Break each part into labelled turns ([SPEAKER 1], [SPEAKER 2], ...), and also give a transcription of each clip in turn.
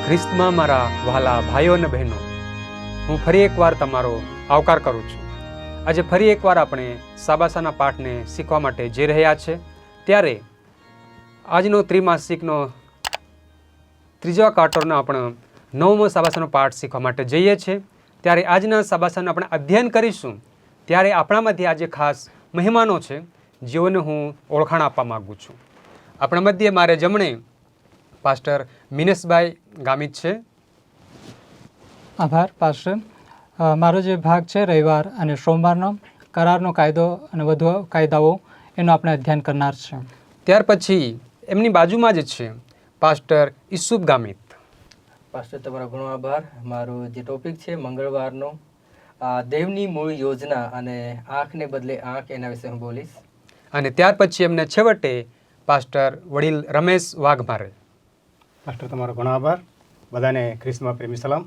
[SPEAKER 1] ખ્રિસ્તમાં મારા વહાલા ભાઈઓ અને બહેનો, હું ફરી એકવાર તમારો આવકાર કરું છું. આજે ફરી એકવાર આપણે સાબાસાના પાઠને શીખવા માટે જઈ રહ્યા છે. ત્યારે આજનો ત્રિમાસિકનો ત્રીજા ક્વાર્ટરનો આપણે 9મો સાબાસાનો પાઠ શીખવા માટે જઈએ છીએ. ત્યારે આજના સાબાસાનું આપણે અધ્યયન કરીશું. ત્યારે આપણામાંથી આજે ખાસ મહેમાનો છે જેઓને હું ઓળખાણ આપવા માગું છું. આપણા મધ્યે મારે જમણે પાસ્ટર મિનેશભાઈ ગામિત છે.
[SPEAKER 2] આભાર પાસ્ટર. મારો જે ભાગ છે રવિવાર અને સોમવારનો કરારનો કાયદો અને વધુ કાયદાઓ એનું આપણે અધ્યયન કરનાર છે.
[SPEAKER 1] ત્યાર પછી એમની બાજુમાં જ છે પાસ્ટર ઈસુફ ગામિત.
[SPEAKER 3] પાસ્ટર તમારો ઘણો આભાર. મારો જે ટોપિક છે મંગળવારનો દેવની મૂળ યોજના અને આંખને બદલે આંખ, એના વિશે હું બોલીશ.
[SPEAKER 1] અને ત્યાર પછી એમને છેવટે પાસ્ટર વડીલ રમેશ વાઘમારે.
[SPEAKER 4] માસ્ટર તમારો ઘણો આભાર. બધાને ખ્રિસ્તમાં પ્રેમી સલામ.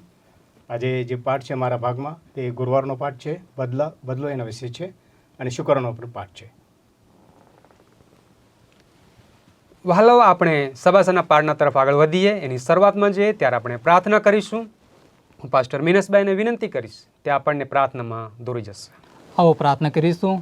[SPEAKER 4] આજે જે પાઠ છે મારા ભાગમાં તે ગુરુવારનો પાઠ છે, બદલો એના વિશે છે, અને શુક્રનો પણ પાઠ છે.
[SPEAKER 1] વહાલાઓ, આપણે સબાસાના પાઠના તરફ આગળ વધીએ એની શરૂઆતમાં જઈએ ત્યારે આપણે પ્રાર્થના કરીશું. હું પાસ્ટર મિનેશભાઈને વિનંતી કરીશ તે આપણને પ્રાર્થનામાં દોરી જશે.
[SPEAKER 2] આવો પ્રાર્થના કરીશું.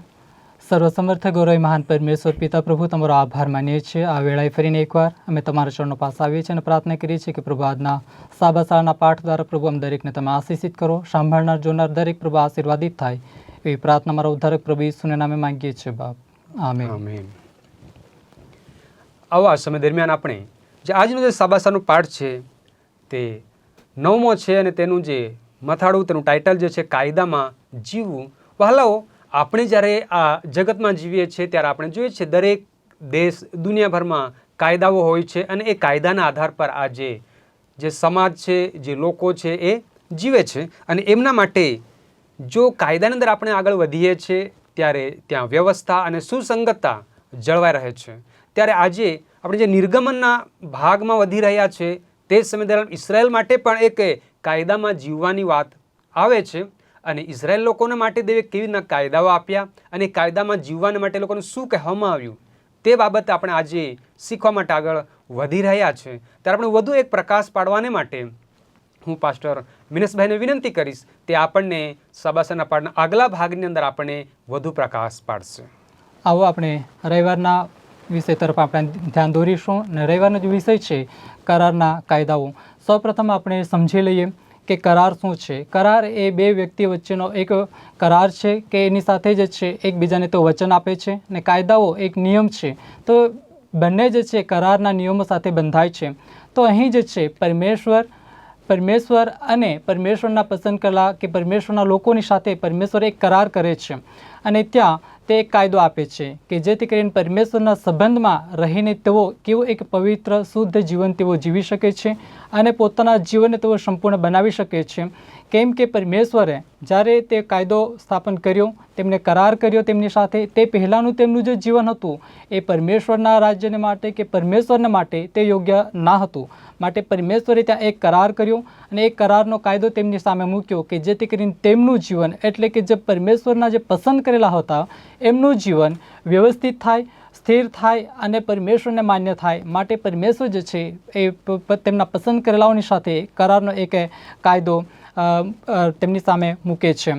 [SPEAKER 2] સર્વસમર્થ ગૌરવ મહાન પરમેશ્વર પિતા પ્રભુ, તમારો આભાર માનીએ છીએ. આ વેળાએ ફરીને એકવાર અમે તમારા ચરણો પાસે આવીએ છીએ અને પ્રાર્થના કરીએ છીએ કે પ્રભુ આજના સાબાસાના પાઠ દ્વારા પ્રભુ અમે દરેકને તમે આશીષિત કરો. સાંભળનાર જોનાર દરેક પ્રભુ આશીર્વાદિત થાય એવી પ્રાર્થના મારા ઉદ્ધારક પ્રભુ ઈસુના નામે માંગીએ છીએ બાપ. આમેન.
[SPEAKER 1] આમેન. આવો આ સમય દરમિયાન આપણે જે આજનો જે સાબાસાનો પાઠ છે તે 9મો છે અને તેનું જે મથાળું, તેનું ટાઇટલ જે છે કાયદામાં જીવવું. વહાલાઓ, આપણે જ્યારે આ જગતમાં જીવીએ છીએ ત્યારે આપણે જોઈએ છીએ દરેક દેશ દુનિયાભરમાં કાયદાઓ હોય છે અને એ કાયદાના આધાર પર આ જે સમાજ છે, જે લોકો છે એ જીવે છે. અને એમના માટે જો કાયદાની અંદર આપણે આગળ વધીએ છીએ ત્યારે ત્યાં વ્યવસ્થા અને સુસંગતતા જળવાઈ રહે છે. ત્યારે આજે આપણે જે નિર્ગમનના ભાગમાં વધી રહ્યા છે તે સમય દરમિયાન ઇઝરાયલ માટે પણ એક કાયદામાં જીવવાની વાત આવે છે. અને ઇઝરાયલ લોકોના માટે દેવે કેવી રીતના કાયદાઓ આપ્યા અને કાયદામાં જીવવાના માટે લોકોને શું કહેવામાં આવ્યું તે બાબતે આપણે આજે શીખવા માટે આગળ વધી રહ્યા છે. ત્યારે આપણે વધુ એક પ્રકાશ પાડવાને માટે હું પાસ્ટર મિનેશભાઈને વિનંતી કરીશ તે આપણને સબાસાના પાઠના આગલા ભાગની અંદર આપણને વધુ પ્રકાશ પાડશે.
[SPEAKER 2] આવો આપણે રવિવારના વિષય તરફ આપણે ધ્યાન દોરીશું. અને રવિવારનો જે વિષય છે કરારના કાયદાઓ. સૌપ્રથમ આપણે સમજી લઈએ કે કરાર શું છે. કરાર એ બે વ્યક્તિ વચ્ચેનો એક કરાર છે કે એની સાથે જ છે એકબીજાને તો વચન આપે છે. અને કાયદાઓ એક નિયમ છે. તો બંને જે છે કરારના નિયમો સાથે બંધાય છે. તો અહીં જે છે પરમેશ્વર અને પરમેશ્વરના પસંદ કરેલા કે પરમેશ્વરના લોકોની સાથે પરમેશ્વર એક કરાર કરે છે. અને ત્યાં તે એક કાયદો આપે છે કે જેથી કરીને પરમેશ્વરના સંબંધમાં રહીને તેઓ કેવું એક પવિત્ર શુદ્ધ જીવન તેઓ જીવી શકે છે અને પોતાના જીવનને તેઓ સંપૂર્ણ બનાવી શકે છે. કેમ કે પરમેશ્વરે જ્યારે તે કાયદો સ્થાપન કર્યો, તેમને કરાર કર્યો તેમની સાથે, તે પહેલાંનું તેમનું જે જીવન હતું એ પરમેશ્વરના રાજ્યને માટે કે પરમેશ્વરને માટે તે યોગ્ય ના હતું. માટે પરમેશ્વરે ત્યાં એક કરાર કર્યો અને એક કરારનો કાયદો તેમની સામે મૂક્યો કે જેથી કરીને તેમનું જીવન એટલે કે જે પરમેશ્વરના જે પસંદ કરેલા હતા એમનું જીવન વ્યવસ્થિત થાય, સ્થિર થાય અને પરમેશ્વરને માન્ય થાય. માટે પરમેશ્વર જે છે એ તેમના પસંદ કરેલાઓની સાથે કરારનો એક કાયદો તેમની સામે મૂકે છે.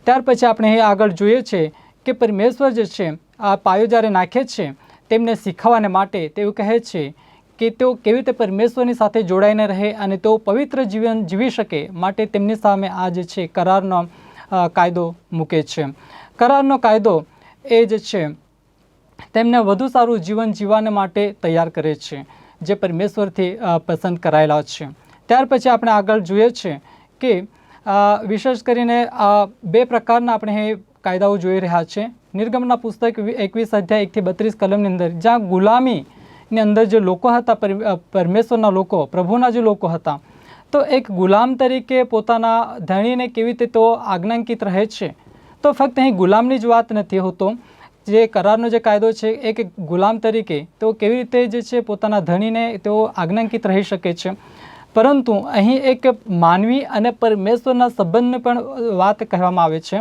[SPEAKER 2] ત્યાર પછી આપણે એ આગળ જોઈએ છે કે પરમેશ્વર જે છે આ પાયો જ્યારે નાખે છે તેમને શીખવવાને માટે તેવું કહે છે કે તેઓ કેવી રીતે પરમેશ્વરની સાથે જોડાઈને રહે અને તેઓ પવિત્ર જીવન જીવી શકે. માટે તેમની સામે આ જે છે કરારનો કાયદો મૂકે છે. કરારનો કાયદો એ જે છે તેમને વધુ સારું જીવન જીવવાને માટે તૈયાર કરે છે જે પરમેશ્વરથી પસંદ કરાયેલા છે. ત્યાર પછી આપણે આગળ જોઈએ છે કે વિશેષ કરીને બે પ્રકારના આપણે એ કાયદાઓ જોઈ રહ્યા છે. નિર્ગમનના પુસ્તક 21 અધ્યાય 1 થી 32 કલમની અંદર જ્યાં ગુલામીની અંદર જે લોકો હતા, પરમેશ્વરના લોકો, પ્રભુના જે લોકો હતા, તો એક ગુલામ તરીકે પોતાના ધણીને કેવી રીતે તેઓ આજ્ઞાંકિત રહે છે. તો ફક્ત અહીં ગુલામની જ વાત નથી હોતો. જે કરારનો જે કાયદો છે એક ગુલામ તરીકે તેઓ કેવી રીતે જે છે પોતાના ધણીને તેઓ આજ્ઞાંકિત રહી શકે છે. પરંતુ અહીં એક માનવી અને પરમેશ્વરના સંબંધને પણ વાત કહેવામાં આવે છે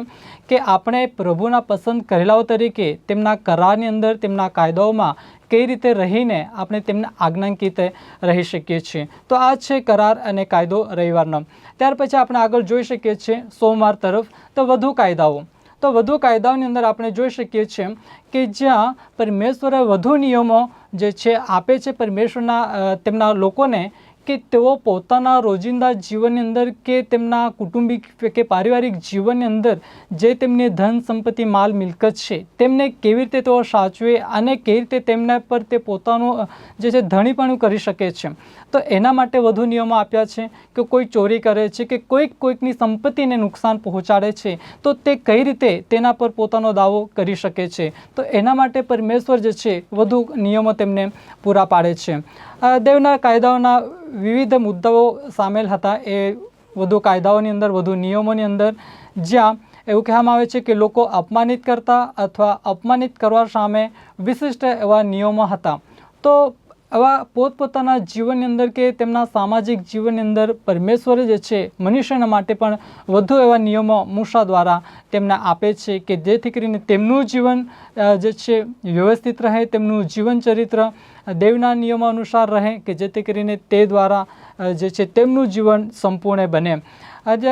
[SPEAKER 2] કે આપણે પ્રભુના પસંદ કરેલાઓ તરીકે તેમના કરારની અંદર, તેમના કાયદાઓમાં કઈ રીતે રહીને આપણે તેમના આજ્ઞાંકિત રહી શકીએ છીએ. તો આ છે કરાર અને કાયદો રવિવારનો. ત્યાર પછી આપણે આગળ જોઈ શકીએ છીએ સોમવાર તરફ. તો વધુ કાયદાઓ. તો વધુ કાયદાઓની અંદર આપણે જોઈ શકીએ છીએ કે જ્યાં પરમેશ્વરે વધુ નિયમો જે છે આપે છે પરમેશ્વરના તેમના લોકોને, કે તેઓ પોતાના રોજિંદા જીવનની અંદર કે તેમના કુટુંબિક કે પારિવારિક જીવનની અંદર જે તેમની ધન સંપત્તિ માલ મિલકત છે તેમને કેવી રીતે તેઓ સાચવે અને કેવી રીતે તેમના પર તે પોતાનું જે છે ધણીપણું કરી શકે છે. તો એના માટે વધુ નિયમો આપ્યા છે કે કોઈ ચોરી કરે છે કે કોઈકની સંપત્તિને નુકસાન પહોંચાડે છે તો તે કઈ રીતે તેના પર પોતાનો દાવો કરી શકે છે. તો એના માટે પરમેશ્વર જે છે વધુ નિયમો તેમને પૂરા પાડે છે. દેવના કાયદાઓના વિવિધ મુદ્દાઓ સામેલ હતા એ વધુ કાયદાઓની અંદર, વધુ નિયમોની અંદર, જ્યાં એવું કહેવામાં આવે છે કે લોકો અપમાનિત કરતા અથવા અપમાનિત કરવા સામે વિશિષ્ટ એવા નિયમો હતા. તો આવા પોતપોતાના જીવનની અંદર કે તેમના સામાજિક જીવનની અંદર પરમેશ્વરે જે છે મનુષ્યના માટે પણ વધુ એવા નિયમો મૂસા દ્વારા તેમને આપે છે કે જેથી કરીને તેમનું જીવન જે છે વ્યવસ્થિત રહે, તેમનું જીવન ચરિત્ર દેવના નિયમો અનુસાર રહે, કે જેથી કરીને તે દ્વારા જે છે તેમનું જીવન સંપૂર્ણ બને. આજે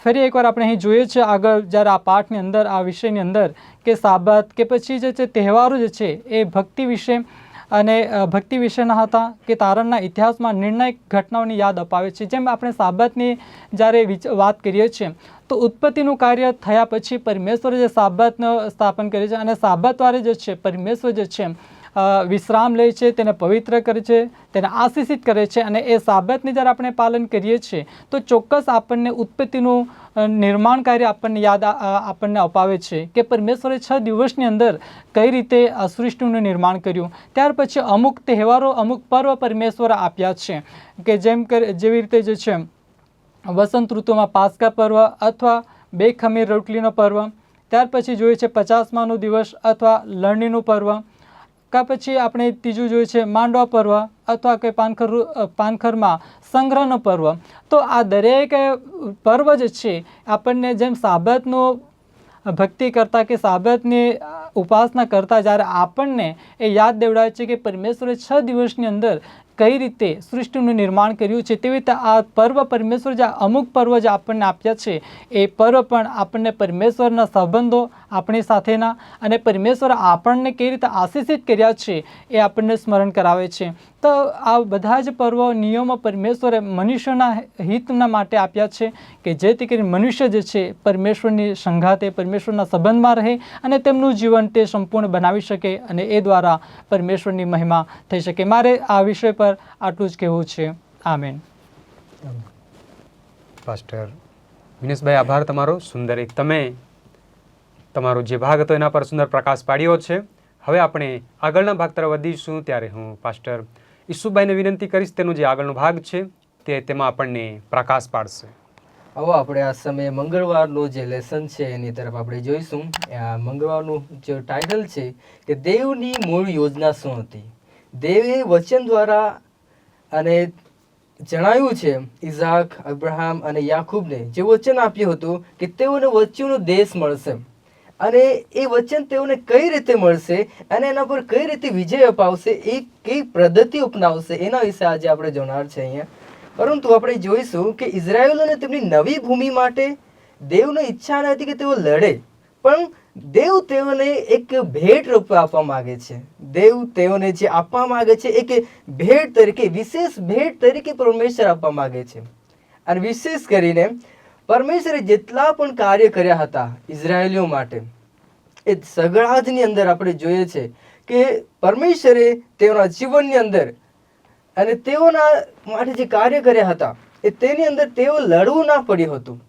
[SPEAKER 2] ફરી એકવાર આપણે અહીં જોઈએ છીએ આગળ જ્યારે આ પાઠની અંદર, આ વિષયની અંદર, કે સાબત કે પછી જે છે તહેવારો જે છે એ ભક્તિ વિશે અને ભક્તિ વિશેના હતા, કે તારણના ઇતિહાસમાં નિર્ણાયક ઘટનાઓની યાદ અપાવે છે. જેમ આપણે સાબતની જ્યારે વાત કરીએ છીએ તો ઉત્પત્તિનું કાર્ય થયા પછી પરમેશ્વરે જે સાબતનું સ્થાપન કરે છે અને સાબતવારે જે છે પરમેશ્વર જે છે વિશ્રામ લે છે, તેને પવિત્ર કરે છે, તેને આશીષિત કરે છે. અને એ સાબતને જ્યારે આપણે પાલન કરીએ છીએ તો ચોક્કસ આપણને ઉત્પત્તિનું નિર્માણ કાર્ય આપણને યાદ આપણને અપાવે છે કે પરમેશ્વરે 6 દિવસની અંદર કઈ રીતે આ સૃષ્ટિનું નિર્માણ કર્યું. ત્યાર પછી અમુક તહેવારો, અમુક પર્વ પરમેશ્વરે આપ્યા છે કે જેવી રીતે જે છે વસંત ઋતુમાં પાસ્કા પર્વ અથવા 2 ખમીર રોટલીનો પર્વ. ત્યાર પછી જોઈએ છે 50માનો દિવસ અથવા લણણીનું પર્વ. કા પછી આપણે ત્રીજું જોઈએ છે માંડવા પર્વ અથવા કે પાનખરમાં સંગ્રહનો પર્વ. તો આ દરેક પર્વ જે છે આપણને જેમ સાબતનો ભક્તિ કરતા કે સાબતની ઉપાસના કરતા જ્યારે આપણને એ યાદ દેવડાવે છે કે પરમેશ્વરે 6 દિવસની અંદર કઈ રીતે સૃષ્ટિનું નિર્માણ કર્યું છે, તેવી રીતે આ પર્વ પરમેશ્વર જે અમુક પર્વ જે આપણને આપ્યા છે એ પર્વ પણ આપણને પરમેશ્વરના સંબંધો આપણી સાથેના અને પરમેશ્વર આપણને કઈ રીતે આશીષિત કર્યા છે એ આપણને સ્મરણ કરાવે છે. તો આ બધા જ પર્વો, નિયમો પરમેશ્વરે મનુષ્યના હિતના માટે આપ્યા છે કે જેથી કરીને મનુષ્ય જે છે પરમેશ્વરની સંગાતે, પરમેશ્વરના સંબંધમાં રહે અને તેમનું જીવન તે સંપૂર્ણ બનાવી શકે અને એ દ્વારા પરમેશ્વરની મહિમા થઈ શકે. મારે આ વિષય પર આટલું જ કહેવું છે. આમેન.
[SPEAKER 1] પાસ્ટર વિનેશભાઈ, આભાર તમારો. સુંદર એક તમે તમારો જે ભાગ હતો એના પર સુંદર પ્રકાશ પાડ્યો છે. હવે આપણે આગળના ભાગ તરફ વધીશું ત્યારે હું પાસ્ટર ઈસુભાઈને વિનંતી કરીશ તેનો જે આગળનો ભાગ છે તે તેમાં આપણને પ્રકાશ પાડશે.
[SPEAKER 3] હવે આપણે આ સમયે મંગળવારનું જે લેસન છે એની તરફ આપણે જોઈશું. આ મંગળવારનું જે ટાઇટલ છે કે દેવની મૂળ યોજના શું હતી. દેવે વચન દ્વારા અને જણાવ્યું છે ઇઝાક, અબ્રાહમ અને યાકૂબને જે વચન આપ્યું હતું કે તેઓને વચ્ચેનો દેશ મળશે અને એ વચન તેઓને કઈ રીતે મળશે અને એના પર કઈ રીતે વિજય અપાવશે, એ કઈ પદ્ધતિ અપનાવશે, એના વિશે આજે આપણે જોનાર છે અહીંયા. પરંતુ આપણે જોઈશું કે ઇઝરાયેલોને તેમની નવી ભૂમિ માટે દેવની ઈચ્છા નથી કે તેઓ લડે, પણ દેવ તેઓને એક ભેટ રૂપે આપવા માંગે છે. દેવ તેઓને જે આપવા માંગે છે એક ભેટ તરીકે, વિશેષ ભેટ તરીકે પરમેશ્વર આપવા માંગે છે. અને વિશેષ કરીને પરમેશ્વરે જેટલા પણ કાર્ય કર્યા હતા ઇઝરાયેલીઓ માટે એ સગળા જની અંદર આપણે જોઈએ છે કે પરમેશ્વરે તેઓના જીવનની અંદર અને તેઓના માટે જે કાર્ય કર્યા હતા એ તેની અંદર તેઓ લડવું ના પડ્યું હતું.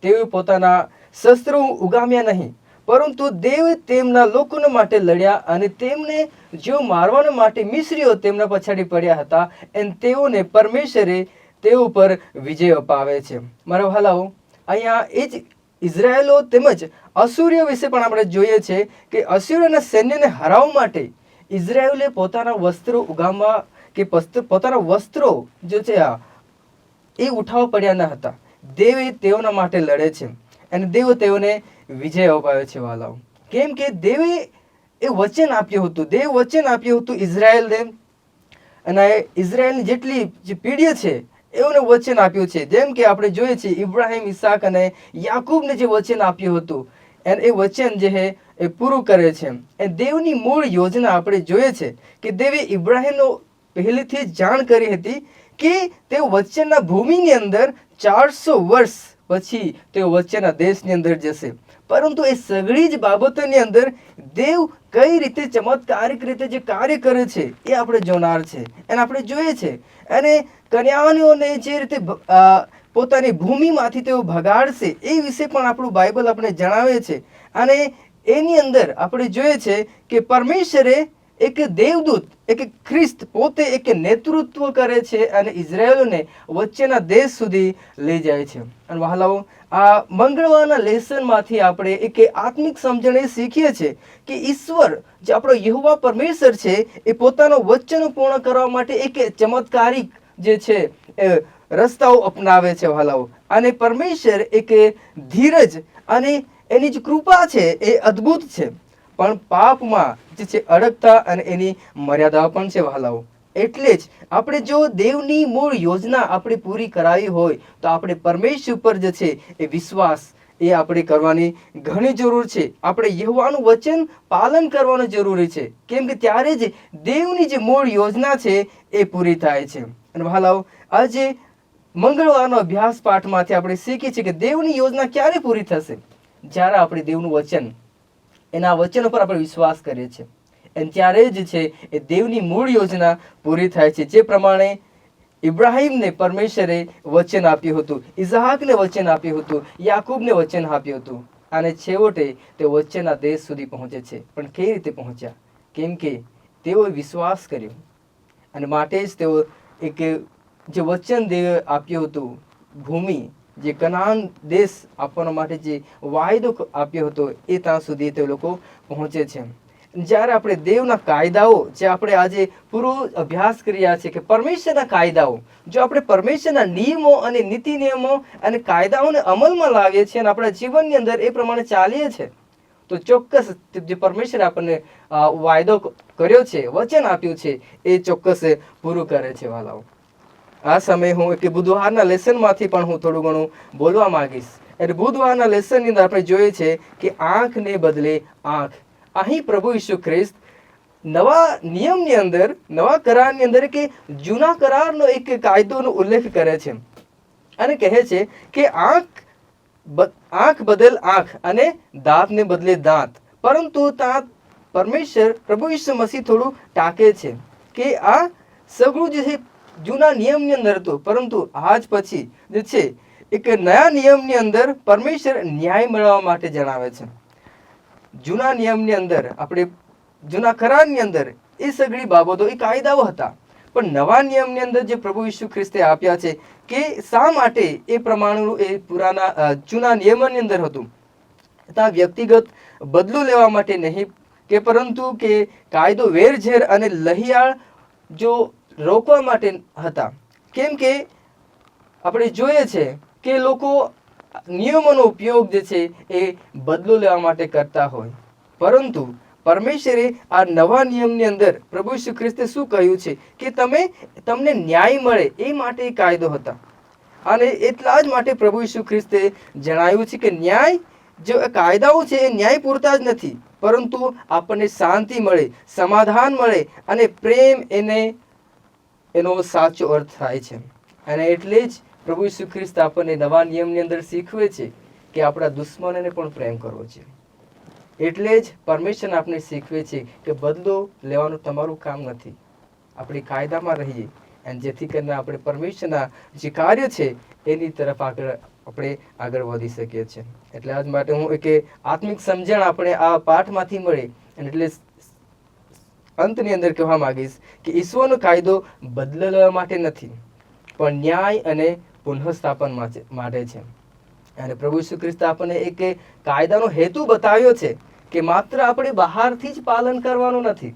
[SPEAKER 3] તેઓ પોતાના શસ્ત્રો ઉગામ્યા નહીં, પરંતુ દેવ તેમના લોકોના માટે લડ્યા અને તેમને જેઓ મારવાના માટે મિસ્રીઓ તેમના પછાડી પડ્યા હતા અને તેઓને પરમેશ્વરે તેઓ પર વિજય અપાવે છે. મારા વહાલાઓ, અહીંયા એ જ ઇઝરાયેલો તેમજ અસુરીઓ વિશે પણ આપણે જોઈએ છે કે અસુરીઓના સૈન્યને હરાવવા માટે ઇઝરાયેલે પોતાના વસ્ત્રો ઉગામવા કે પોતાના વસ્ત્રો જે છે એ ઉઠાવવા પડ્યા ન હતા. દેવ તેઓના માટે લડે છે અને દેવ તેઓને વિજય અપાવે છે. વાલાઓ, કેમ કે દેવે એ વચન આપ્યું હતું. દેવ વચન આપ્યું હતું ઇઝરાયલને, અને ઇઝરાયલની જેટલી જે પેઢીઓ છે એઓને વચન આપ્યું છે. જેમ કે આપણે જોઈએ છીએ ઇબ્રાહિમ, ઈસાક અને યાકૂબને જે વચન આપ્યું હતું અને એ વચન જે છે એ પૂરું કરે છે. એ દેવની મૂળ યોજના આપણે જોઈએ છે કે દેવે ઇબ્રાહિમનો પહેલેથી જ જાણ કરી હતી કે તેઓ વચનના ભૂમિની અંદર 400 વર્ષ પછી તેઓ વચનના દેશની અંદર જશે. પરંતુ એ સગળી જ બાબતોની અંદર દેવ કઈ રીતે ચમત્કારિક રીતે જે કાર્ય કરે છે એ આપણે જોનાર છે અને આપણે જોઈએ છે. અને કન્યાઓને જે રીતે પોતાની ભૂમિમાંથી તેઓ ભગાડશે એ વિશે પણ આપણું બાઇબલ આપણે જણાવે છે. અને એની અંદર આપણે જોઈએ છે કે પરમેશ્વરે એક દેવદૂત, એક ખ્રિસ્ત પોતે એક નેતૃત્વ કરે છે અને ઇઝરાયલોને વચ્ચેના દેશ સુધી લઈ જાય છે. અને વહાલાઓ, આ મંગળવારના લેસનમાંથી આપણે એક આત્મિક સમજણ એ શીખીએ છીએ કે ઈશ્વર જે આપણો યહોવા પરમેશ્વર છે એ પોતાનો વચનો પૂર્ણ કરવા માટે એક ચમત્કારિક જે છે એ રસ્તાઓ અપનાવે છે વહાલાઓ. અને પરમેશ્વર એક ધીરજ અને એની જે કૃપા છે એ અદ્ભુત છે, પણ પાપમાં જે છે અડગતા અને એની મર્યાદાઓ પણ છે વહાલાઓ. એટલે જ આપણે જો દેવની મૂળ યોજના આપણે પૂરી કરાવી હોય તો આપણે પરમેશ્વર પર જે છે એ વિશ્વાસ એ આપણે કરવાની ઘણી જરૂર છે. આપણે યહોવાનું વચન પાલન કરવાનું જરૂરી છે, કેમ કે ત્યારે જ દેવની જે મૂળ યોજના છે એ પૂરી થાય છે. અને વહાલાઓ, આજે મંગળવારનો અભ્યાસ પાઠમાંથી આપણે શીખીએ છીએ કે દેવની યોજના ક્યારે પૂરી થશે? જ્યારે આપણે દેવનું વચન, એના વચનો પર આપણે વિશ્વાસ કરીએ છીએ અને ત્યારે જ છે એ દેવની મૂળ યોજના પૂરી થાય છે. જે પ્રમાણે ઇબ્રાહિમને પરમેશ્વરે વચન આપ્યું હતું, ઇઝહાકને વચન આપ્યું હતું, યાકૂબને વચન આપ્યું હતું, અને છેવટે તે વચનના દેશ સુધી પહોંચે છે. પણ કઈ રીતે પહોંચ્યા? કેમ કે તેઓએ વિશ્વાસ કર્યો અને માટે જ તેઓ એક જે વચન દેવે આપ્યું હતું, ભૂમિ જે કનાન દેશ આપવા માટે જે વાયદો આપ્યો હતો એ ત્યાં સુધી તે લોકો પહોંચે છે. જ્યારે આપણે દેવના કાયદાઓ જે આપણે આજે પૂરો અભ્યાસ કરી રહ્યા છીએ કે પરમેશ્વરના કાયદાઓ, જો આપણે પરમેશ્વરના નિયમો અને નીતિ નિયમો અને કાયદાઓને અમલમાં લાવીએ છીએ અને આપણા જીવનની અંદર એ પ્રમાણે ચાલીએ છીએ તો ચોક્કસ જે પરમેશ્વરે આપણને વાયદો કર્યો છે, વચન આપ્યું છે, એ ચોક્કસ પૂરું કરે છે. વાલાઓ, આ સમયે હું એક બુધવારના લેસનમાંથી પણ હું થોડું ઘણું બોલવા માંગીશ. એટલે બુધવારના લેસનની અંદર આપણે જોઈએ છે કે આંખને બદલે આંખ. અહીં પ્રભુ ઈસુ ખ્રિસ્ત નવા નિયમની અંદર, નવા કરારની અંદર કે જૂના કરારનો એક કાયદોનો ઉલ્લેખ કરે છે અને કહે છે કે આંખ બદલ આંખ અને દાંતને બદલે દાંત. પરંતુ ત્યાં પરમેશ્વર પ્રભુ ઈસુ મસીહ થોડું ટાંકે છે કે આ સગળું જે છે જૂના નિયમની અંદર હતું, પરંતુ આજ પછી જે છે એક નયા નિયમની અંદર પરમેશ્વર ન્યાય મેળવવા માટે જણાવે છે. જૂના નિયમની અંદર, આપણે જૂના કરારની અંદર એ સગળી બાબતો, એ કાયદાઓ હતા, પણ નવા નિયમની અંદર જે પ્રભુ ઈસુ ખ્રિસ્તે આપ્યા છે કે શા માટે એ પ્રમાણેનું એ જૂના નિયમોની અંદર હતું. ત્યાં વ્યક્તિગત બદલો લેવા માટે નહીં કે પરંતુ કે કાયદો વેરઝેર અને લહિયાળ જો રોકવા માટે હતા. કેમ કે આપણે જોઈએ છે કે લોકો નિયમોનો ઉપયોગ જે છે એ બદલો લેવા માટે કરતા હોય, પરંતુ પરમેશ્વરે આ નવા નિયમની અંદર પ્રભુ ઈસુ ખ્રિસ્તે શું કહ્યું છે કે તમને ન્યાય મળે એ માટે કાયદો હતા. અને એટલા જ માટે પ્રભુ ઈસુ ખ્રિસ્તે જણાવ્યું છે કે ન્યાય, જે કાયદાઓ છે એ ન્યાય પૂરતા જ નથી, પરંતુ આપણને શાંતિ મળે, સમાધાન મળે અને પ્રેમ એનો સાચો અર્થ થાય છે. અને એટલે જ પ્રભુ ઈસુ ખ્રિસ્ત આપણને નવા નિયમની અંદર શીખવે છે કે આપણા દુશ્મનોને પણ પ્રેમ કરવો છે. એટલે જ પરમેશ્વર આપણે શીખવે છે કે બદલો લેવાનું તમારું કામ નથી, આપણે કાયદામાં રહીએ અને જેથી કરીને આપણે પરમેશ્વરના જે કાર્ય છે એની તરફ આપણે આગળ વધી શકીએ છીએ. એટલે આજ માટે હું એક આત્મિક સમજણ આપણે આ પાઠમાંથી મળે અને એટલે અંતની અંદર કહેવા માંગીશ કે ઈશ્વરનો કાયદો બદલવા માટે નથી, પણ ન્યાય અને પુનઃસ્થાપન માટે છે. અને પ્રભુ ઈસુ ખ્રિસ્ત આપણને એક કાયદાનો હેતુ બતાવ્યો છે કે માત્ર આપણે બહારથી જ પાલન કરવાનું નથી,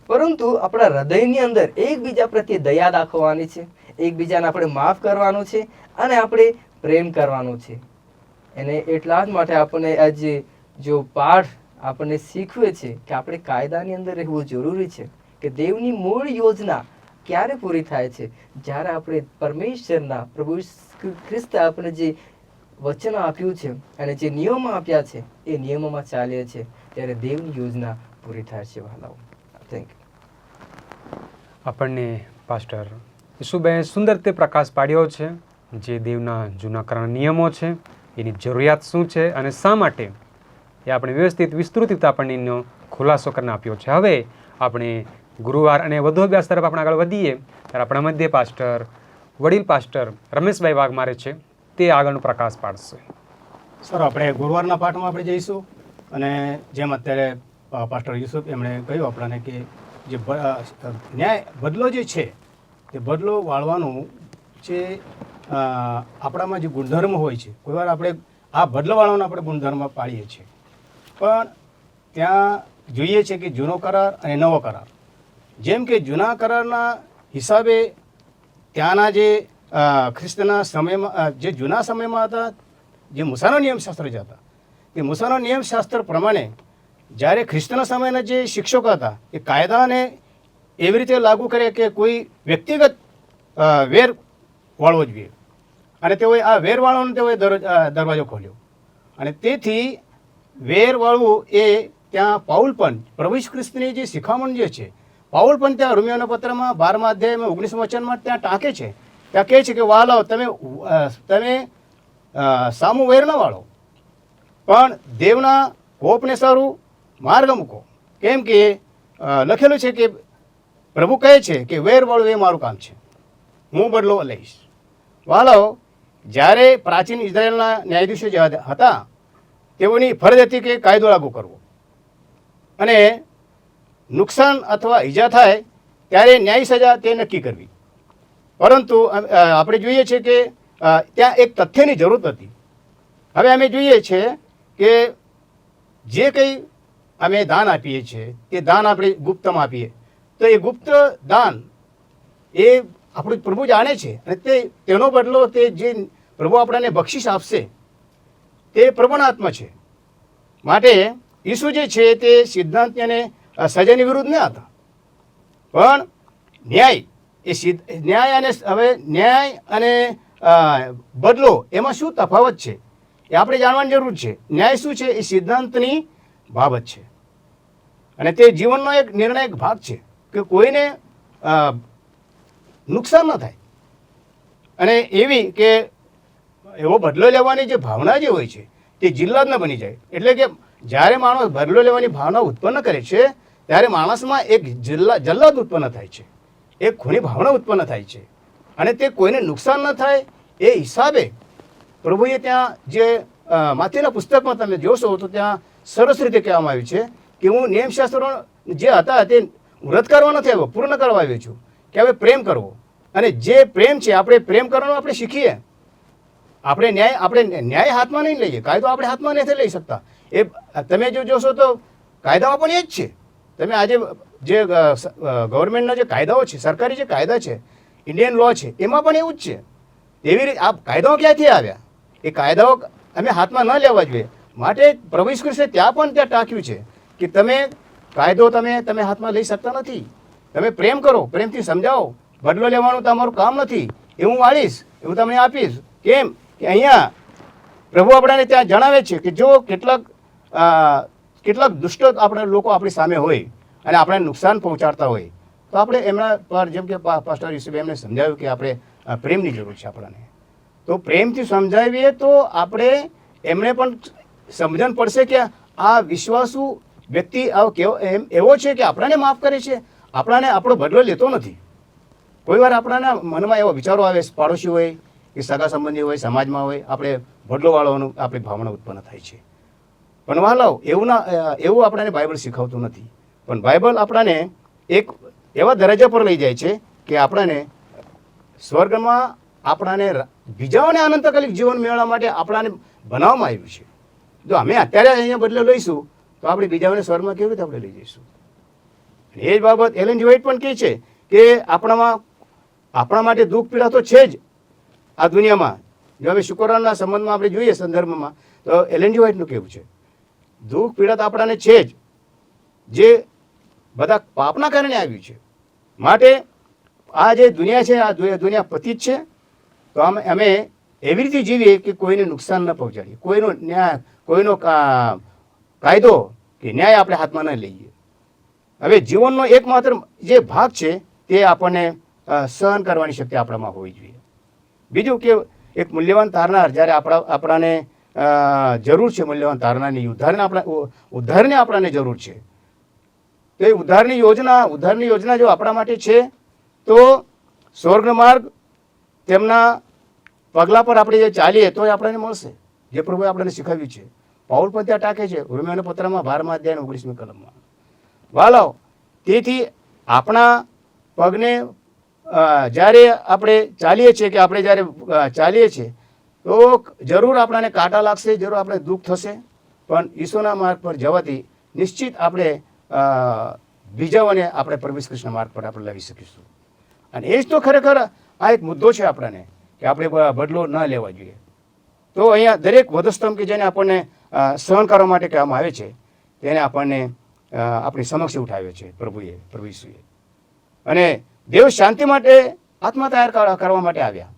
[SPEAKER 3] પરંતુ આપણા હૃદયની અંદર એકબીજા પ્રત્યે દયા દાખવવાની છે, એકબીજાને આપણે માફ કરવાનું છે અને આપણે પ્રેમ કરવાનું છે. અને એટલા જ માટે આપણને આજે જો પાઠ આપણને શીખવે છે કે આપણે કાયદાની અંદર રહેવું જરૂરી છે, કે દેવની મૂળ યોજના ક્યારે પૂરી થાય છે? જ્યારે આપણે પરમેશ્વરના પ્રભુ ખ્રિસ્ત આપણે જે વચન આપ્યું છે અને જે નિયમો આપ્યા છે એ નિયમોમાં ચાલીએ છીએ ત્યારે દેવની યોજના પૂરી થાય છે વહાલાઓ. Thank you.
[SPEAKER 1] આપણને પાસ્ટર ઈસુભાઈએ સુંદર રીતે પ્રકાશ પાડ્યો છે જે દેવના જૂના કરારના નિયમો છે, એની જરૂરિયાત શું છે અને શા માટે એ આપણે વ્યવસ્થિત વિસ્તૃત રીતે આપણને એનો ખુલાસો કરીને આપ્યો છે. હવે આપણે ગુરુવાર અને વધુ અભ્યાસ તરફ આપણે આગળ વધીએ ત્યારે આપણા મધ્ય પાસ્ટર વડીલ પાસ્ટર રમેશભાઈ વાઘમારે છે, તે આગળનો પ્રકાશ પાડશે.
[SPEAKER 4] સર, આપણે ગુરુવારના પાઠમાં આપણે જઈશું અને જેમ અત્યારે પાસ્ટર યુસુફ એમણે કહ્યું આપણને કે જે ન્યાય બદલો જે છે તે બદલો વાળવાનું જે આપણામાં જે ગુણધર્મ હોય છે, કોઈ વાર આપણે આ બદલો વાળવાનો આપણે ગુણધર્મ પાડીએ છીએ, પણ ત્યાં જોઈએ છે કે જૂનો કરાર અને નવો કરાર. જેમ કે જૂના કરારના હિસાબે ત્યાંના જે ખ્રિસ્તના સમયમાં જે જૂના સમયમાં હતા, જે મૂસાનો નિયમશાસ્ત્ર જે હતા, તે મૂસાનો નિયમશાસ્ત્ર પ્રમાણે જ્યારે ખ્રિસ્તના સમયના જે શિક્ષકો હતા એ કાયદાને એવી રીતે લાગુ કરે કે કોઈ વ્યક્તિગત વેર વાળવો જોઈએ, અને તેઓએ આ વેર વાળવાનો તેઓએ દરવાજો ખોલ્યો, અને તેથી વેર વાળવું એ ત્યાં પાઉલ પણ પ્રભુ ઈસુ ખ્રિસ્તની જે શિખામણ જે છે, પાઉલ પણ ત્યાં રોમિયોના પત્રમાં 12મા અધ્યાયમાં 19 વચનમાં ત્યાં ટાંકે છે. ત્યાં કહે છે કે વાલાઓ તમે સામું વેર ન વાળો, પણ દેવના કોપને સારું માર્ગ મૂકો. કેમ કે લખેલું છે કે પ્રભુ કહે છે કે વેર વાળું એ મારું કામ છે, હું બદલો લઈશ. વાલાઓ, જ્યારે પ્રાચીન ઇઝરાયેલના ન્યાયાધીશો જે હતા તેઓની ફરજ હતી કે કાયદો લાગુ કરવો, અને નુકસાન અથવા ઈજા થાય ત્યારે ન્યાય સજા તે નક્કી કરવી. પરંતુ આપણે જોઈએ છીએ કે ત્યાં એક તથ્યની જરૂર હતી. હવે અમે જોઈએ છીએ કે જે કંઈ અમે દાન આપીએ છીએ તે દાન આપણે ગુપ્તમાં આપીએ, તો એ ગુપ્ત દાન એ આપણું પ્રભુ જાણે છે, અને તેનો બદલો તે જે પ્રભુ આપણને બક્ષિસ આપશે તે પ્રભુના હાથમાં છે. માટે ઈસુ જે છે તે સિદ્ધાંત અને સજાની વિરુદ્ધ ન હતા, પણ ન્યાય ન્યાય અને હવે ન્યાય અને બદલો એમાં શું તફાવત છે એ આપણે જાણવાની જરૂર છે. ન્યાય શું છે? એ સિદ્ધાંતની બાબત છે, અને તે જીવનનો એક નિર્ણાયક ભાગ છે કે કોઈને નુકસાન ન થાય, અને એવી કે એવો બદલો લેવાની જે ભાવના જે હોય છે તે જિલ્લાદ ન બની જાય. એટલે કે જ્યારે માણસ બદલો લેવાની ભાવના ઉત્પન્ન કરે છે ત્યારે માણસમાં એક જલ્લાદ ઉત્પન્ન થાય છે, એક ખૂની ભાવના ઉત્પન્ન થાય છે, અને તે કોઈને નુકસાન ન થાય એ હિસાબે પ્રભુએ ત્યાં જે માથેના પુસ્તકમાં તમે જોશો તો ત્યાં સરસ રીતે કહેવામાં આવ્યું છે કે હું નિયમશાસ્ત્રો જે હતા તે રદ કરવા નથી આવ્યો, પૂર્ણ કરવા આવ્યો છું, કે હવે પ્રેમ કરવો. અને જે પ્રેમ છે આપણે પ્રેમ કરવાનું આપણે શીખીએ. આપણે ન્યાય હાથમાં નહીં લઈએ, કાયદો આપણે હાથમાં નથી લઈ શકતા. એ તમે જો જોશો તો કાયદામાં પણ એ જ છે. તમે આજે જે ગવર્મેન્ટના જે કાયદાઓ છે, સરકારી જે કાયદા છે, ઇન્ડિયન લો છે, એમાં પણ એવું જ છે. એવી રીતે આ કાયદાઓ ક્યાંથી આવ્યા? એ કાયદાઓ અમે હાથમાં ન લેવા જોઈએ. માટે પ્રભુ ઈસુ ખ્રિસ્તે ત્યાં ટાંક્યું છે કે તમે કાયદો તમે હાથમાં લઈ શકતા નથી. તમે પ્રેમ કરો, પ્રેમથી સમજાવો. બદલો લેવાનું તમારું કામ નથી, એ હું વાળીશ, એવું તમને આપીશ. કેમ કે અહીંયા પ્રભુ આપણને ત્યાં જણાવે છે કે જો કેટલાક દુષ્ટ આપણે લોકો આપણી સામે હોય અને આપણે નુકસાન પહોંચાડતા હોય તો આપણે એમના પર, જેમ કે પાસ્ટર યુસુફે એમને સમજાવ્યું કે આપણે પ્રેમની જરૂર છે આપણને, તો પ્રેમથી સમજાવીએ તો આપણે એમને પણ સમજણ પડશે કે આ વિશ્વાસુ વ્યક્તિ એવો છે કે આપણને માફ કરે છે, આપણો બદલો લેતો નથી. કોઈ વાર આપણાના મનમાં એવો વિચારો આવે, પાડોશી હોય કે સગા સંબંધી હોય, સમાજમાં હોય, આપણે બદલો વાળવાનું આપણી ભાવના ઉત્પન્ન થાય છે. પણ વહાલાઓ, એવું આપણને બાઇબલ શીખવતું નથી. પણ બાઇબલ આપણને એક એવા દરજ્જા પર લઈ જાય છે કે આપણને સ્વર્ગમાં આપણને બીજાઓને આનંદકાલિક જીવન મેળવવા માટે આપણને બનાવવામાં આવ્યું છે. જો અમે અત્યારે અહીંયા બદલો લઈશું તો આપણે બીજાઓને સ્વર્ગમાં કેવી રીતે આપણે લઈ જઈશું? એ જ બાબત એલેન જી વ્હાઇટ પણ કહે છે કે આપણા માટે દુઃખ પીડા તો છે જ આ દુનિયામાં. જો અમે શુક્રવારના સંબંધમાં આપણે જોઈએ સંદર્ભમાં તો એલેન જી વ્હાઇટનું કહેવું છે દુઃખ પીડા તો આપણાને છે જ, જે બધા પાપના કારણે આવ્યું છે. માટે આ જે દુનિયા છે, આ દુનિયા પતિત છે. તો અમે એવી રીતે જીવીએ કે કોઈને નુકસાન ન પહોંચાડીએ, કોઈનો ન્યાય, કોઈનો કાયદો કે ન્યાય આપણે હાથમાં ન લઈએ. હવે જીવનનો એકમાત્ર જે ભાગ છે તે આપણને સહન કરવાની શક્તિ આપણામાં હોવી જોઈએ. બીજું કે એક મૂલ્યવાન તારનાર જ્યારે આપણાને જરૂર છે, મૂલ્યવાન તારનારની ઉદ્ધારની આપણને જરૂર છે. તો એ ઉદ્ધારની યોજના જો આપણા માટે છે તો સ્વર્ગનો માર્ગ તેમના પગલા પર આપણે જે ચાલીએ તો એ આપણને મળશે, જે પ્રભુએ આપણને શીખવ્યું છે. પાઉલ પણ ત્યાં ટાંકે છે રોમિયોના પત્રમાં 12મા અધ્યાય 19મી કલમમાં. વાલાઓ, તેથી આપણા પગને જ્યારે આપણે ચાલીએ છીએ કે આપણે જ્યારે ચાલીએ છીએ તો જરૂર આપણને કાંટા લાગશે, જરૂર આપણે દુઃખ થશે, પણ ઈશ્વરના માર્ગ પર જવાથી નિશ્ચિત આપણે બીજાઓને આપણે પ્રભુ કૃષ્ણ માર્ગ પર આપણે લાવી શકીશું. અને એ જ તો ખરેખર આ એક મુદ્દો છે આપણને, કે આપણે બદલો ન લેવા જોઈએ. તો અહીંયા દરેક વધસ્તંભ કે જેને આપણને સહન કરવા માટે કહેવામાં આવે છે તેને આપણને આપણી સમક્ષ ઉઠાવ્યો છે પ્રભુ ઈસુએ. અને દેવ શાંતિ માટે આત્મા તૈયાર કરવા માટે આવ્યા,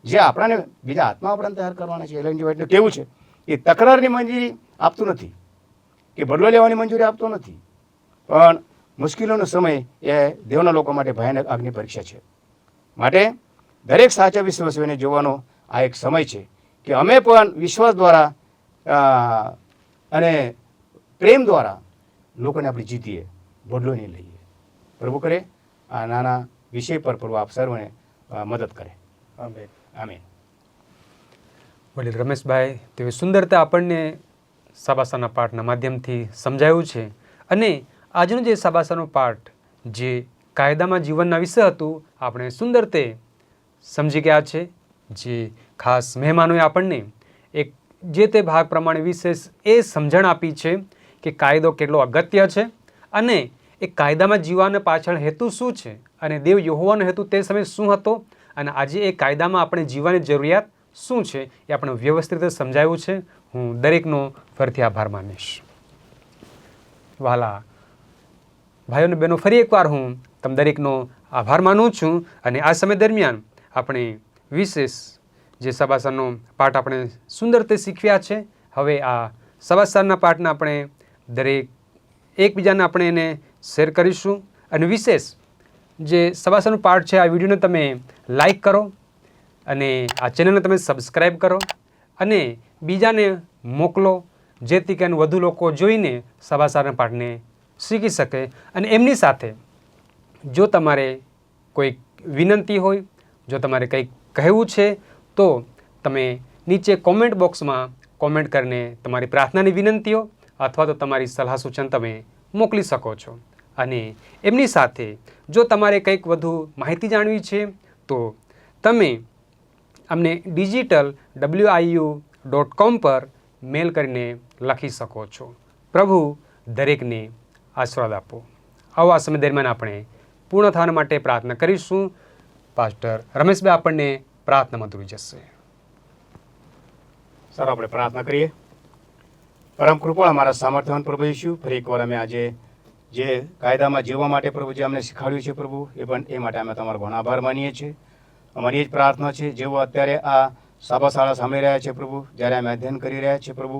[SPEAKER 4] જે આપણાને બીજા આત્મા આપણને તૈયાર કરવાના છે. એલેન જી વ્હાઇટનું કેવું છે એ તકરારની મંજૂરી આપતું નથી, કે બદલો લેવાની મંજૂરી આપતો નથી, પણ મુશ્કેલીનો સમય એ દેવના લોકો માટે ભયાનક આગની પરીક્ષા છે. માટે દરેક સાચા વિશ્વાસીઓને જોવાનો આ એક સમય છે કે અમે પણ વિશ્વાસ દ્વારા અને પ્રેમ દ્વારા લોકોને આપણે જીતીએ, બદલો નહીં લઈએ. પ્રભુ કરે આ નાના વિષય પર પ્રભુ આપ સર્વને મદદ કરે. આમેન. આમેન.
[SPEAKER 1] વડીલ રમેશભાઈ, તેવી સુંદરતા આપણને સાબાસાના પાઠના માધ્યમથી સમજાયું છે. અને આજનો જે સાબાસાનો પાઠ જે કાયદામાં જીવનના વિશે હતું, આપણે સુંદર તે સમજી ગયા છે. જે ખાસ મહેમાનોએ આપણને એક જે તે ભાગ પ્રમાણે વિશેષ એ સમજણ આપી છે કે કાયદો કેટલો અગત્ય છે અને એ કાયદામાં જીવવાના પાછળ હેતુ શું છે અને દેવ યહોવાનો હેતુ તે સમયે શું હતો અને આજે એ કાયદામાં આપણે જીવવાની જરૂરિયાત શું છે એ આપણે વ્યવસ્થિત રીતે સમજાવ્યું છે. હું દરેકનો ફરીથી આભાર માનીશ. વહાલા ભાઈઓ અને બહેનો, ફરી એકવાર હું તમ દરેકનો આભાર માનું છું. અને આ સમય દરમિયાન આપણે વિશેષ જે સબાસરનો પાઠ આપણે સુંદર રીતે શીખ્યા છે. હવે આ સબાસરના પાઠના આપણે દરેક એકબીજાને આપણે એને શેર કરીશું. અને વિશેષ જે સબાસરનો પાઠ છે આ વિડીયોને તમે લાઈક કરો અને આ ચેનલને તમે સબસ્ક્રાઈબ કરો અને બીજાને મોકલો, જેથી કરીને વધુ લોકો જોઈને સબાસરના પાઠને શીખી શકે. અને એમની સાથે જો તમારે કોઈ વિનંતી હોય, જો તમારે કંઈક કહેવું છે તો તમે નીચે કોમેન્ટ બોક્સમાં કોમેન્ટ કરીને તમારી પ્રાર્થનાની વિનંતીઓ અથવા તો તમારી સલાહ સૂચન તમે મોકલી શકો છો. અને એમની સાથે જો તમારે કંઈક વધુ માહિતી જાણવી છે તો તમે અમને digital.wiu.com પર મેલ કરીને લખી શકો છો. પ્રભુ દરેકને આશીર્વાદ આપો. આવો આ સમય દરમિયાન આપણે પૂર્ણ થવા માટે પ્રાર્થના કરીશું. પાસ્ટર રમેશભાઈ આપણને પ્રાર્થનામાં દોરી જશે.
[SPEAKER 4] સર, આપણે પ્રાર્થના કરીએ. પરમ કૃપાળ અમારા સામર્થ્યવાન પ્રભુ ઈસુ, ફરી એકવાર અમે આજે જે કાયદામાં જીવવા માટે પ્રભુ જે અમને શીખવાડ્યું છે પ્રભુ, એ માટે અમે તમારો ઘણો આભાર માનીએ છીએ. અમારી એ જ પ્રાર્થના છે, જેઓ અત્યારે આ સભાશાળા સાંભળી રહ્યા છે પ્રભુ, જ્યારે અમે અધ્યયન કરી રહ્યા છીએ પ્રભુ,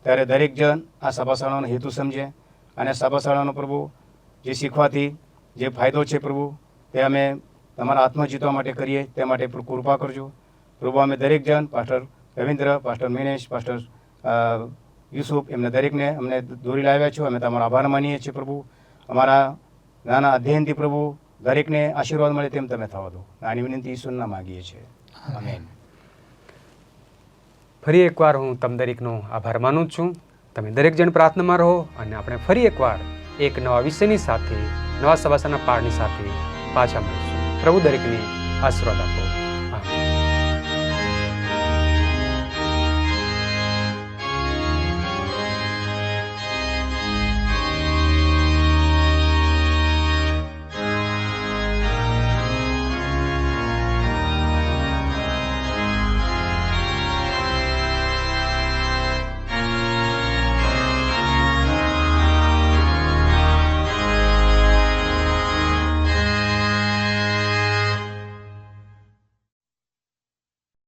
[SPEAKER 4] ત્યારે દરેક જણ આ સભાશાળાનો હેતુ સમજે અને સભાશાળાનો પ્રભુ જે શીખવાથી જે ફાયદો છે પ્રભુ તે અમે તમારા આત્મા જીતવા માટે કરીએ, તે માટે કૃપા કરજો પ્રભુ. અમે દરેક જણ, pastor Ravindra, pastor Minesh, pastor Yusuf, એમને દરેકને અમને દોરી લાવ્યા છો. અમે તમારો આભાર માનીએ છીએ પ્રભુ. અમારા નાના અધ્યયનથી પ્રભુ દરેકને આશીર્વાદ મળે તેમ તમે થવા દો. આની વિનંતી ઈશ્વરના માગીએ છીએ. આમેન.
[SPEAKER 1] ફરી એકવાર હું તમ દરેકનો આભાર માનું છું. તમે દરેક જણ પ્રાર્થનામાં રહો અને આપણે ફરી એકવાર એક નવા વિષયની સાથે, નવા સભાસરના પાઠની સાથે પાછા મળીશું. પ્રભુ દરેકને આશીર્વાદ આપો.